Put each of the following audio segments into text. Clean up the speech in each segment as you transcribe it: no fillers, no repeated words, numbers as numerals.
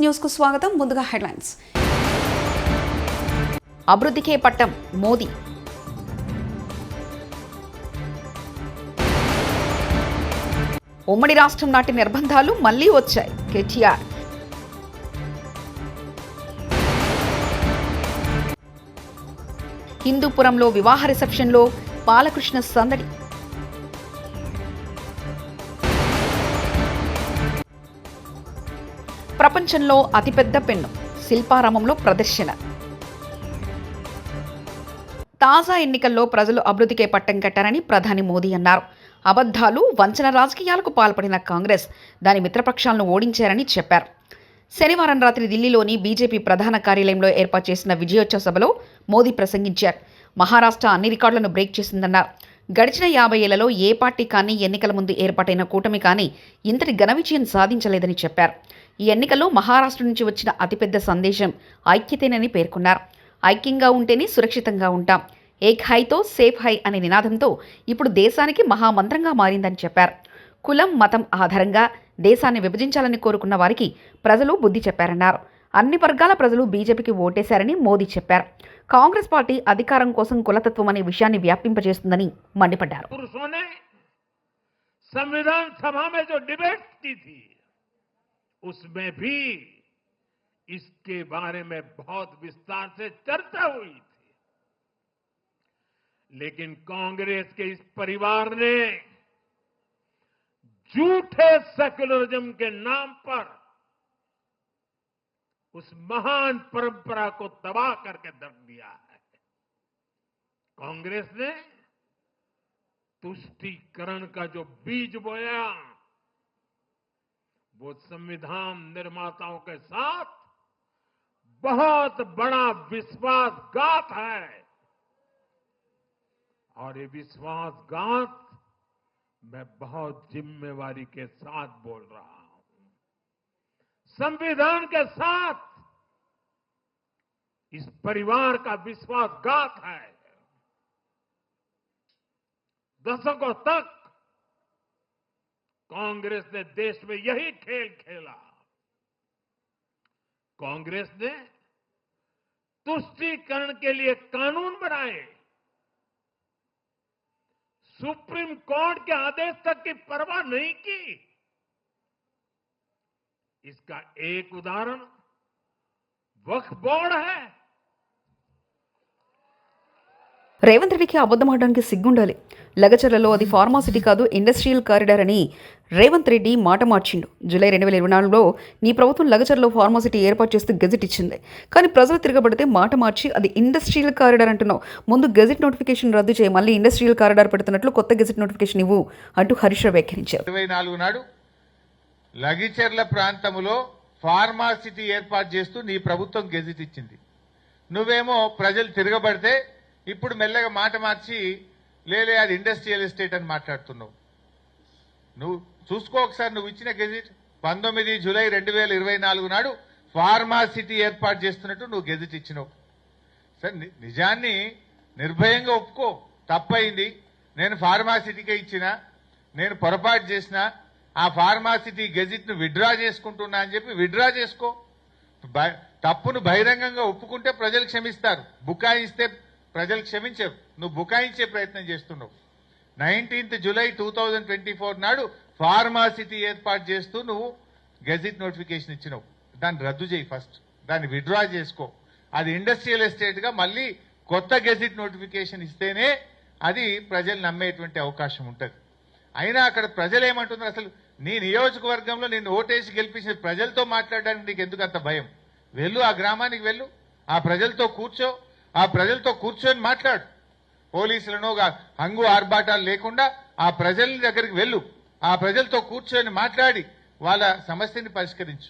News కు స్వాగతం. ముందుగా హెడ్లైన్స్. అభివృద్ధికే పట్టం మోదీ. ఉమ్మడి రాష్ట్రం నాటి నిర్బంధాలు మళ్లీ వచ్చాయి. కేటీఆర్. హిందూపురంలో వివాహ రిసెప్షన్లో బాలకృష్ణ సందడి. ప్రపంచంలో అతిపెద్ద పెన్ను శిల్పారామంలో ప్రదర్శన. తాజా ఎన్నికల్లో ప్రజలు అభివృద్ధికే పట్టం కట్టారని ప్రధాని మోదీ అన్నారు. అబద్ధాలు, వంచన రాజకీయాలకు పాల్పడిన కాంగ్రెస్ దాని మిత్రపక్షాలను ఓడించారని చెప్పారు. శనివారం రాత్రి ఢిల్లీలోని బీజేపీ ప్రధాన కార్యాలయంలో ఏర్పాటు చేసిన విజయోత్సవ సభలో మోదీ ప్రసంగించారు. మహారాష్ట్ర అన్ని రికార్డులను బ్రేక్ చేసిందన్నారు. గడిచిన 50 ఏళ్లలో ఏ పార్టీ కానీ ఎన్నికల ముందు ఏర్పాటైన కూటమి కానీ ఇంతటి ఘన విజయం సాధించలేదని చెప్పారు. ఈ ఎన్నికల్లో మహారాష్ట్ర నుంచి వచ్చిన అతిపెద్ద సందేశం ఐక్యతేనని పేర్కొన్నారు. ఐక్యంగా ఉంటేనే సురక్షితంగా ఉంటాం. ఏక్ హైతో సేఫ్ హై అనే నినాదంతో ఇప్పుడు దేశానికి మహామంత్రంగా మారిందని చెప్పారు. కులం, మతం ఆధారంగా దేశాన్ని విభజించాలని కోరుకున్న వారికి ప్రజలు బుద్ధి చెప్పారన్నారు. అన్ని వర్గాల ప్రజలు బీజేపీకి ఓటేశారని మోదీ చెప్పారు. కాంగ్రెస్ పార్టీ అధికారం కోసం కులతత్వం అనే విషయాన్ని వ్యాపింపజేస్తుందని మండిపడ్డారు. उसमें भी इसके बारे में बहुत विस्तार से चर्चा हुई थी, लेकिन कांग्रेस के इस परिवार ने झूठे सेक्युलरिज्म के नाम पर उस महान परंपरा को तबाह करके रख दिया है. कांग्रेस ने तुष्टीकरण का जो बीज बोया वो संविधान निर्माताओं के साथ बहुत बड़ा विश्वासघात है. और ये विश्वासघात मैं बहुत जिम्मेवारी के साथ बोल रहा हूं. संविधान के साथ इस परिवार का विश्वासघात है. दशकों तक कांग्रेस ने देश में यही खेल खेला. कांग्रेस ने तुष्टीकरण के लिए कानून बनाए. सुप्रीम कोर्ट के आदेश तक की परवाह नहीं की. इसका एक उदाहरण वक्फ बोर्ड है. రేవంత్ రెడ్డికి అబద్ధం ఆడడానికి సిగ్గుండాలి. లగచర్లలో అది ఫార్మాసిటీ కాదు, ఇండస్ట్రియల్ కారిడార్ అని రేవంత్ రెడ్డి మాట మార్చిండు. జూలై 2024లో నీ ప్రభుత్వం లగచర్లో ఫార్మాసిటీ ఏర్పాటు చేస్తూ గెజెట్ ఇచ్చింది. కానీ ప్రజలు తిరగబడితే మాట మార్చి అది ఇండస్ట్రియల్ కారిడార్ అంటున్నావు. ముందు గెజెట్ నోటిఫికేషన్ రద్దు చేయి, మళ్ళీ ఇండస్ట్రియల్ కారిడార్ పెడుతున్నట్లు కొత్త గెజెట్ నోటిఫికేషన్ ఇవ్వు అంటూ హరీష్ రావు వ్యాఖ్యానించారు. 24 నాడు లగిచర్ల ప్రాంతంలో ఫార్మాసిటీ ఏర్పాటు చేస్తూ నీ ప్రభుత్వం గెజెట్ ఇచ్చింది. నువ్వేమో ప్రజలు తిరగబడితే ఇప్పుడు మెల్లగా మాట మార్చి లేలే అది ఇండస్ట్రియల్ ఎస్టేట్ అని మాట్లాడుతున్నావు. నువ్వు చూసుకో ఒకసారి, నువ్వు ఇచ్చిన గెజిట్ 19 జూలై 2024 నాడు ఫార్మాసిటీ ఏర్పాటు చేస్తున్నట్టు నువ్వు గెజిట్ ఇచ్చినావు. సరే, నిజాన్ని నిర్భయంగా ఒప్పుకో, తప్పయింది, నేను ఫార్మాసిటీకే ఇచ్చిన, నేను పొరపాటు చేసిన, ఆ ఫార్మాసిటీ గెజిట్ ను విత్డ్రా చేసుకుంటున్నా అని చెప్పి విత్డ్రా చేసుకో. తప్పును బహిరంగంగా ఒప్పుకుంటే ప్రజలు క్షమిస్తారు, బుకాయిస్తే ప్రజలు క్షమించారు. నువ్వు బుకాయించే ప్రయత్నం చేస్తున్నావు. 19th జూలై 2024 నాడు ఫార్మాసిటీ ఏర్పాటు చేస్తూ నువ్వు గెజిట్ నోటిఫికేషన్ ఇచ్చినావు. దాన్ని రద్దు చేయి, ఫస్ట్ దాన్ని విత్డ్రా చేసుకో. అది ఇండస్ట్రియల్ ఎస్టేట్ గా మళ్ళీ కొత్త గెజిట్ నోటిఫికేషన్ ఇస్తేనే అది ప్రజలు నమ్మేటువంటి అవకాశం ఉంటుంది. అయినా అక్కడ ప్రజలు ఏమంటున్నారు, అసలు నీ నియోజకవర్గంలో నిన్ను ఓటేసి గెలిపించిన ప్రజలతో మాట్లాడడానికి నీకు ఎందుకు అంత భయం? వెళ్ళు, ఆ గ్రామానికి వెళ్ళు, ఆ ప్రజలతో కూర్చో, ఆ ప్రజలతో కూర్చొని మాట్లాడు. పోలీసులను హంగు ఆర్భాటాలు లేకుండా ఆ ప్రజల దగ్గరికి వెళ్ళు, ఆ ప్రజలతో కూర్చొని మాట్లాడి వాళ్ళ సమస్యని పరిష్కరించు.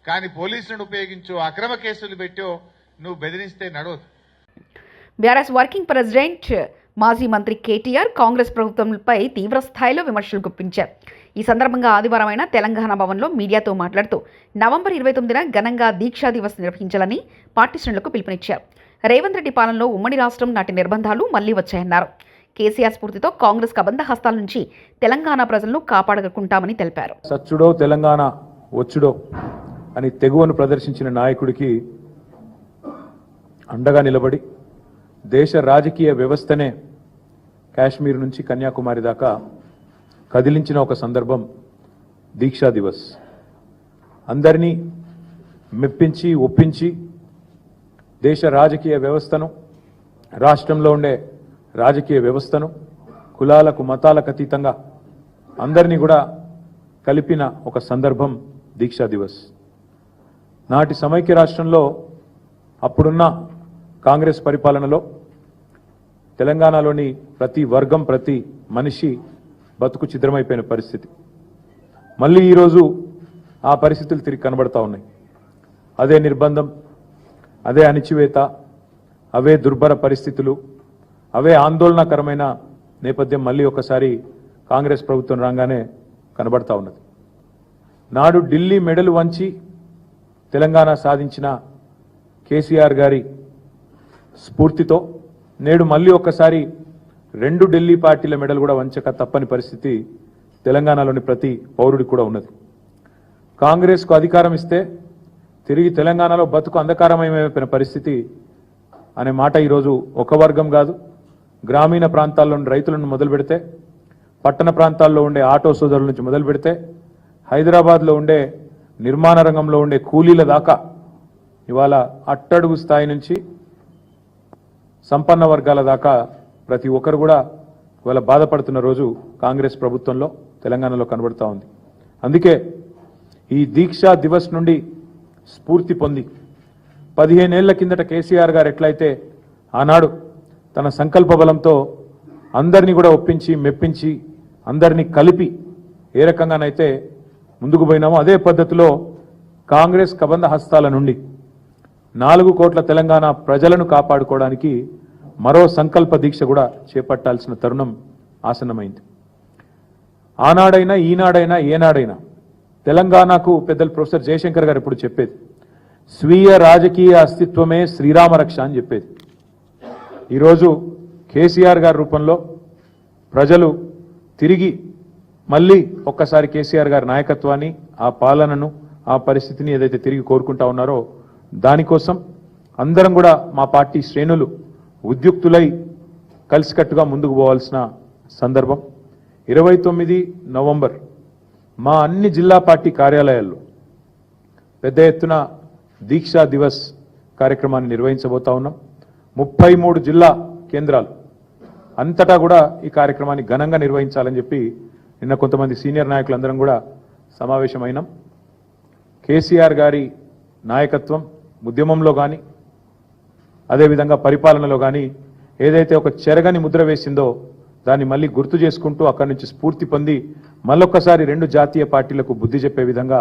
కానీ పోలీసులను ఉపయోగించో, అక్రమ కేసులు పెట్టో నువ్వు బెదిరిస్తే నడవదు. బీఆర్ఎస్ వర్కింగ్ ప్రెసిడెంట్ మాజీ మంత్రి కేటీఆర్ కాంగ్రెస్ ప్రభుత్వంపై తీవ్ర స్థాయిలో విమర్శలు గుప్పించారు. ఈ సందర్భంగా ఆదివారం ఆయన తెలంగాణ భవన్లో మీడియాతో మాట్లాడుతూ నవంబర్ 29న ఘనంగా దీక్షా దివస్ నిర్వహించాలని పార్టీ శ్రేణులకు పిలుపునిచ్చారు. రేవంత్ రెడ్డి పాలనలో ఉమ్మడి రాష్ట్రం నాటి నిర్బంధాలు మళ్లీ వచ్చాయన్నారు. కేసీఆర్ స్ఫూర్తితో కాంగ్రెస్ కబంధ హస్తాల నుంచి తెలంగాణ ప్రజలను కాపాడుకుంటామని తెలిపారు. సచ్చుడో తెలంగాణ వచ్చుడో అని తెగువను ప్రదర్శించిన నాయకుడికి అండగా నిలబడి దేశ రాజకీయ వ్యవస్థనే కాశ్మీర్ నుంచి కన్యాకుమారి దాకా కదిలించిన ఒక సందర్భం దీక్షా దివస్. అందరినీ మెప్పించి ఒప్పించి దేశ రాజకీయ వ్యవస్థను, రాష్ట్రంలో ఉండే రాజకీయ వ్యవస్థను కులాలకు మతాలకు అతీతంగా అందరినీ కూడా కలిపిన ఒక సందర్భం దీక్షా దివస్. నాటి సమైక్య రాష్ట్రంలో అప్పుడున్న కాంగ్రెస్ పరిపాలనలో తెలంగాణలోని ప్రతి వర్గం, ప్రతి మనిషి బతుకు చిద్రమైపోయిన పరిస్థితి. మళ్ళీ ఈరోజు ఆ పరిస్థితులు తిరిగి కనబడతా ఉన్నాయి. అదే నిర్బంధం, అదే అణిచివేత, అవే దుర్భర పరిస్థితులు, అవే ఆందోళనకరమైన నేపథ్యం మళ్ళీ ఒకసారి కాంగ్రెస్ ప్రభుత్వం రాగానే కనబడతా ఉన్నది. నాడు ఢిల్లీ మెడలు వంచి తెలంగాణ సాధించిన కేసీఆర్ గారి స్ఫూర్తితో నేడు మళ్ళీ ఒక్కసారి రెండు ఢిల్లీ పార్టీల మెడలు కూడా వంచక తప్పని పరిస్థితి తెలంగాణలోని ప్రతి పౌరుడికి కూడా ఉన్నది. కాంగ్రెస్కు అధికారం ఇస్తే తిరిగి తెలంగాణలో బతుకు అంధకారమయమైపోయిన పరిస్థితి అనే మాట ఈరోజు ఒక వర్గం కాదు, గ్రామీణ ప్రాంతాల్లోని రైతులను మొదలు పెడితే, పట్టణ ప్రాంతాల్లో ఉండే ఆటో సోదరుల నుంచి మొదలు పెడితే, హైదరాబాద్లో ఉండే నిర్మాణ రంగంలో ఉండే కూలీల దాకా ఇవాళ అట్టడుగు స్థాయి నుంచి సంపన్న వర్గాల దాకా ప్రతి ఒక్కరు కూడా ఇవాళ బాధపడుతున్న రోజు కాంగ్రెస్ ప్రభుత్వంలో తెలంగాణలో కనబడుతూ ఉంది. అందుకే ఈ దీక్షా దివస్ నుండి స్ఫూర్తి పొంది 15 ఏళ్ల కిందట కేసీఆర్ గారు ఎట్లయితే ఆనాడు తన సంకల్ప బలంతో అందరినీ కూడా ఒప్పించి మెప్పించి అందరినీ కలిపి ఏ రకంగానైతే ముందుకు పోయినామో అదే పద్ధతిలో కాంగ్రెస్ కబంధ హస్తాల నుండి 4 కోట్ల తెలంగాణ ప్రజలను కాపాడుకోవడానికి మరో సంకల్ప దీక్ష కూడా చేపట్టాల్సిన తరుణం ఆసన్నమైంది. ఆనాడైనా ఈనాడైనా ఏనాడైనా తెలంగాణకు పెద్దలు ప్రొఫెసర్ జయశంకర్ గారు ఇప్పుడు చెప్పేది స్వీయ రాజకీయ అస్తిత్వమే శ్రీరామ రక్ష అని చెప్పేది. ఈరోజు కేసీఆర్ గారి రూపంలో ప్రజలు తిరిగి మళ్ళీ ఒక్కసారి కేసీఆర్ గారి నాయకత్వాన్ని, ఆ పాలనను, ఆ పరిస్థితిని ఏదైతే తిరిగి కోరుకుంటా ఉన్నారో దానికోసం అందరం కూడా మా పార్టీ శ్రేణులు ఉద్యుక్తులై కలిసికట్టుగా ముందుకు పోవాల్సిన సందర్భం. 29 నవంబర్ మా అన్ని జిల్లా పార్టీ కార్యాలయాల్లో పెద్ద ఎత్తున దీక్షా దివస్ కార్యక్రమాన్ని నిర్వహించబోతా ఉన్నాం. 33 జిల్లా కేంద్రాలు అంతటా కూడా ఈ కార్యక్రమాన్ని ఘనంగా నిర్వహించాలని చెప్పి నిన్న కొంతమంది సీనియర్ నాయకులందరం కూడా సమావేశమైనాం. కేసీఆర్ గారి నాయకత్వం ఉద్యమంలో కానీ అదేవిధంగా పరిపాలనలో కానీ ఏదైతే ఒక చెరగని ముద్ర వేసిందో దాన్ని మళ్ళీ గుర్తు చేసుకుంటూ అక్కడి నుంచి స్ఫూర్తి పొంది మళ్ళొక్కసారి 2 జాతీయ పార్టీలకు బుద్ధి చెప్పే విధంగా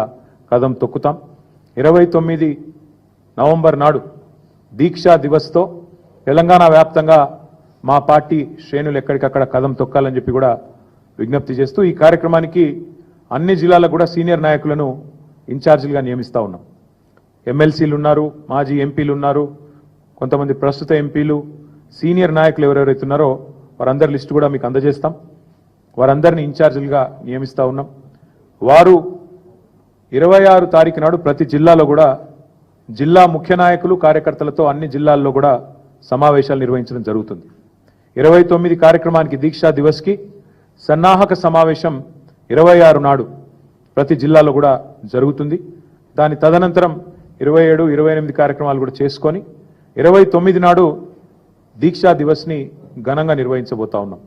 కదం తొక్కుతాం. 29 నవంబర్ నాడు దీక్షా దివస్తో తెలంగాణ వ్యాప్తంగా మా పార్టీ శ్రేణులు ఎక్కడికక్కడ కదం తొక్కాలని చెప్పి కూడా విజ్ఞప్తి చేస్తూ ఈ కార్యక్రమానికి అన్ని జిల్లాలకు కూడా సీనియర్ నాయకులను ఇన్ఛార్జీలుగా నియమిస్తూ ఉన్నాం. ఎమ్మెల్సీలు ఉన్నారు, మాజీ ఎంపీలు ఉన్నారు, కొంతమంది ప్రస్తుత ఎంపీలు, సీనియర్ నాయకులు ఎవరెవరైతే ఉన్నారో వారందరి లిస్టు కూడా మీకు అందజేస్తాం. వారందరినీ ఇన్ఛార్జీలుగా నియమిస్తూ ఉన్నాం. వారు 26 తారీఖు నాడు ప్రతి జిల్లాలో కూడా జిల్లా ముఖ్య నాయకులు కార్యకర్తలతో అన్ని జిల్లాల్లో కూడా సమావేశాలు నిర్వహించడం జరుగుతుంది. 29 కార్యక్రమానికి దీక్షా దివస్కి సన్నాహక సమావేశం 26 నాడు ప్రతి జిల్లాలో కూడా జరుగుతుంది. దాని తదనంతరం 27, 28 కార్యక్రమాలు కూడా చేసుకొని 29 నాడు దీక్షా దివస్ని ఘనంగా నిర్వహించబోతా ఉన్నాం.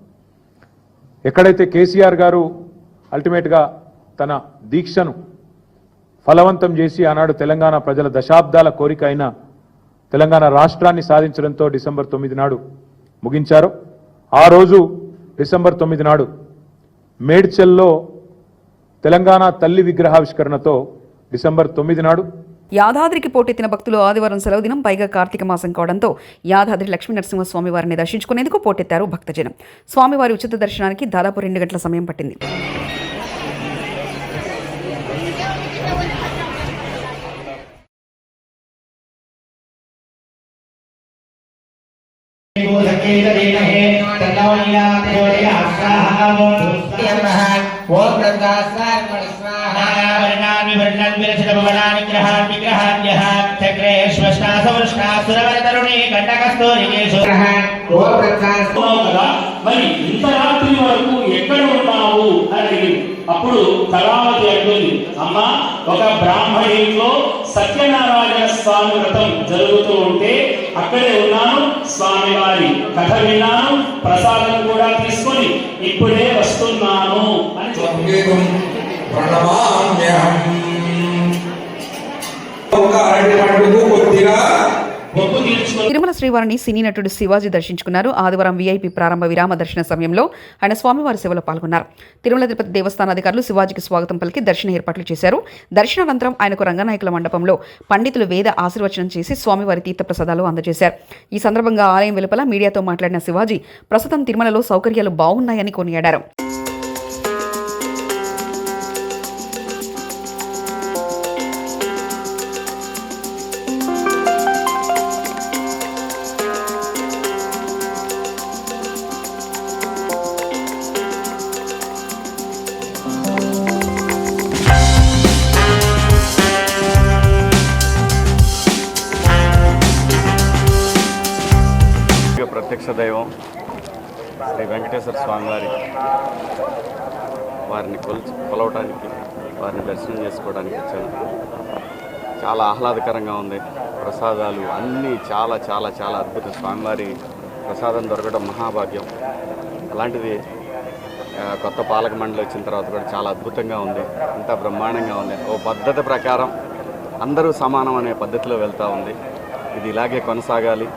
ఎక్కడైతే కేసీఆర్ గారు అల్టిమేట్గా తన దీక్షను ఫలవంతం చేసి ఆనాడు తెలంగాణ ప్రజల దశాబ్దాల కోరిక అయిన తెలంగాణ రాష్ట్రాన్ని సాధించడంతో డిసెంబర్ 9 నాడు ముగించారు. ఆ రోజు డిసెంబర్ 9 నాడు మేడ్చల్లో తెలంగాణ తల్లి విగ్రహావిష్కరణతో డిసెంబర్ 9 నాడు యాదాద్రికి పోటెత్తిన భక్తులు ఆదివారం సెలవు దినం, పైగా కార్తీక మాసం కావడంతో యాదాద్రి లక్ష్మీ నరసింహస్వామి వారిని దర్శించుకునేందుకు పోటెత్తారు భక్తజనం. స్వామివారి ఉచిత దర్శనానికి దాదాపు 2 గంటల సమయం పట్టింది. ఓం మరి ఇంత రాత్రి వరకు ఎక్కడ ఉన్నావు అని అడిగింది. అప్పుడు కళావతి అంటుంది, అమ్మా ఒక బ్రాహ్మణిలో సత్యనారాయణ స్వామి వ్రతం జరుగుతూ ఉంటే అక్కడే ఉన్నాను, స్వామి వారి కథ విన్నాను, ప్రసాదం కూడా తీసుకొని ఇప్పుడే వస్తున్నాను అని తిరుమల శ్రీవారిని సినీ నటుడు శివాజీ దర్శించుకున్నారు. ఆదివారం వీఐపీ ప్రారంభ విరామ దర్శన సమయంలో ఆయన స్వామివారి సేవలో పాల్గొన్నారు. తిరుమల తిరుపతి దేవస్థాన అధికారులు శివాజీకి స్వాగతం పలికి దర్శన ఏర్పాట్లు చేశారు. దర్శనానంతరం ఆయనకు రంగనాయకుల మండపంలో పండితులు వేద ఆశీర్వచనం చేసి స్వామివారి తీర్థప్రసాదాలు అందజేశారు. ఈ సందర్భంగా ఆలయం వెలుపల మీడియాతో మాట్లాడిన శివాజీ ప్రస్తుతం తిరుమలలో సౌకర్యాలు బాగున్నాయని కొనియాడారు. ప్రత్యక్ష దైవం శ్రీ వెంకటేశ్వర స్వామి వారిని కొలవటానికి, వారిని దర్శనం చేసుకోవడానికి వచ్చాను. చాలా ఆహ్లాదకరంగా ఉంది. ప్రసాదాలు అన్నీ చాలా చాలా చాలా అద్భుతం. స్వామివారి ప్రసాదం దొరకడం మహాభాగ్యం. అలాంటిది కొత్త పాలక మండలి వచ్చిన తర్వాత కూడా చాలా అద్భుతంగా ఉంది. అంతా బ్రహ్మాండంగా ఉంది. ఓ పద్ధతి ప్రకారం అందరూ సమానం అనే పద్ధతిలో వెళ్తూ ఉంది. ఇది ఇలాగే కొనసాగాలి.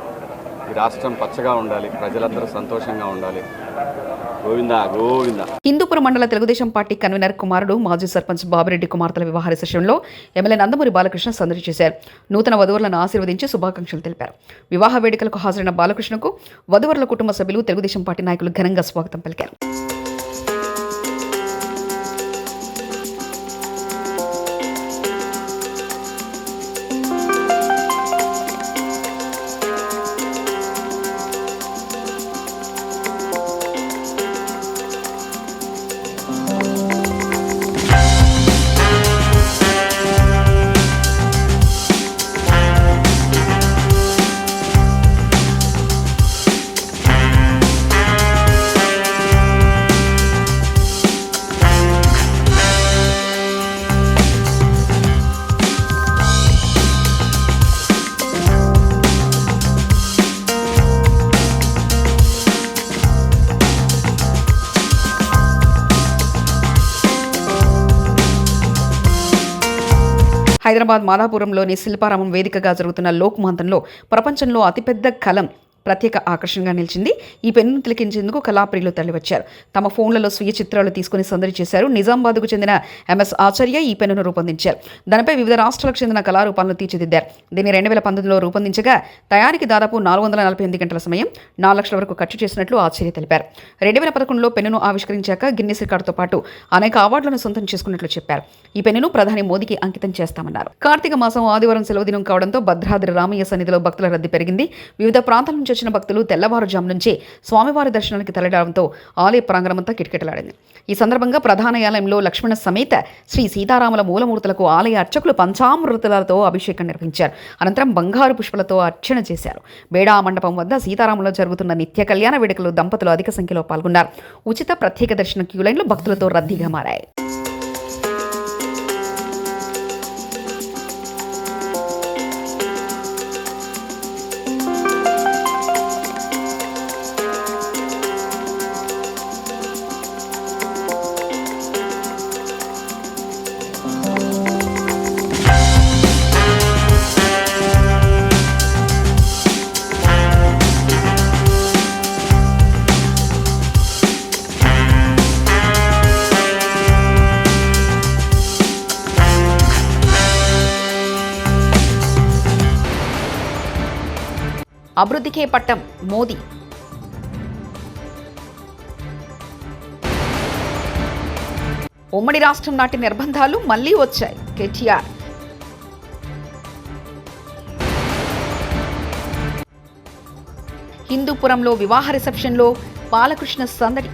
ఈ రాష్ట్రం పచ్చగా ఉండాలి, ప్రజలందరూ సంతోషంగా ఉండాలి. గోవిందా గోవిందా. హిందూపురం మండల తెలుగుదేశం పార్టీ కన్వీనర్ కుమారుడు మాజీ సర్పంచ్ బాబిరెడ్డి కుమార్తెల వివాహ రిసెప్షన్లో ఎమ్మెల్యే నందమూరి బాలకృష్ణ సందడి చేశారు. నూతన వధువులను ఆశీర్వదించి శుభాకాంక్షలు తెలిపారు. వివాహ వేడుకలకు హాజరైన బాలకృష్ణకు వధువరుల కుటుంబ సభ్యులు, తెలుగుదేశం పార్టీ నాయకులు ఘనంగా స్వాగతం పలికారు. హైదరాబాద్ మాదాపురంలోని శిల్పారామం వేదికగా జరుగుతున్న లోక్మాంతంలో ప్రపంచంలో అతిపెద్ద కలం ప్రత్యేక ఆకర్షణగా నిలిచింది. ఈ పెన్నును తిలకించేందుకు కళాప్రియులు తరలివచ్చారు. తమ ఫోన్లలో స్వీయ చిత్రాలు తీసుకుని సందడి చేశారు. నిజామాబాద్కు చెందిన ఎంఎస్ ఆచార్య ఈ పెన్నును రూపొందించారు. దానిపై వివిధ రాష్ట్రాలకు చెందిన కళారూపాలను తీర్చిదిద్దారు. దీన్ని 2019లో రూపొందించగా తయారీకి దాదాపు 448 గంటల సమయం, 4 లక్షల వరకు ఖర్చు చేసినట్లు ఆచార్య తెలిపారు. 2011లో పెన్నును ఆవిష్కరించాక గిన్నిస్ రికార్డుతో పాటు అనేక అవార్డులను సొంతం చేసుకున్నట్లు చెప్పారు. ఈ పెన్నును ప్రధాని మోదీకి అంకితం చేస్తామన్నారు. కార్తీక మాసం ఆదివారం సెలవు దినం కావడంతో భద్రాద్రి రామయ్య సన్నిధిలో భక్తుల రద్దీ పెరిగింది. వివిధ ప్రాంతాల నుంచి వచ్చిన భక్తులు తెల్లవారుజాము నుంచి స్వామివారి దర్శనానికి తరలిరావడంతో ఆలయ ప్రాంగణమంతా కిటకిటలాడింది. ఈ సందర్భంగా ప్రధాన ఆలయంలో లక్ష్మణ సమేత శ్రీ సీతారాముల మూలమూర్తులకు ఆలయ అర్చకులు పంచామృతాలతో అభిషేకం నిర్వహించారు. అనంతరం బంగారు పుష్పలతో అర్చన చేశారు. బేడా మండపం వద్ద సీతారాములో జరుగుతున్న నిత్య కళ్యాణ వేడుకలు దంపతులు అధిక సంఖ్యలో పాల్గొన్నారు. ఉచిత ప్రత్యేక దర్శన క్యూ లైన్లు భక్తులతో రద్దీగా మారాయి. అభివృద్ధికే పట్టం మోదీ. ఉమ్మడి రాష్ట్రం నాటి నిర్బంధాలు మళ్లీ వచ్చాయి. కేటీఆర్ హిందూపురంలో వివాహ రిసెప్షన్లో బాలకృష్ణ సందడి.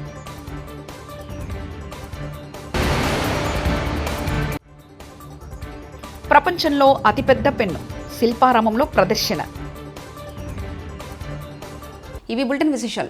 ప్రపంచంలో అతిపెద్ద పెన్ను శిల్పారామంలో ప్రదర్శన. ఇవి బులెటిన్ విశేషాలు.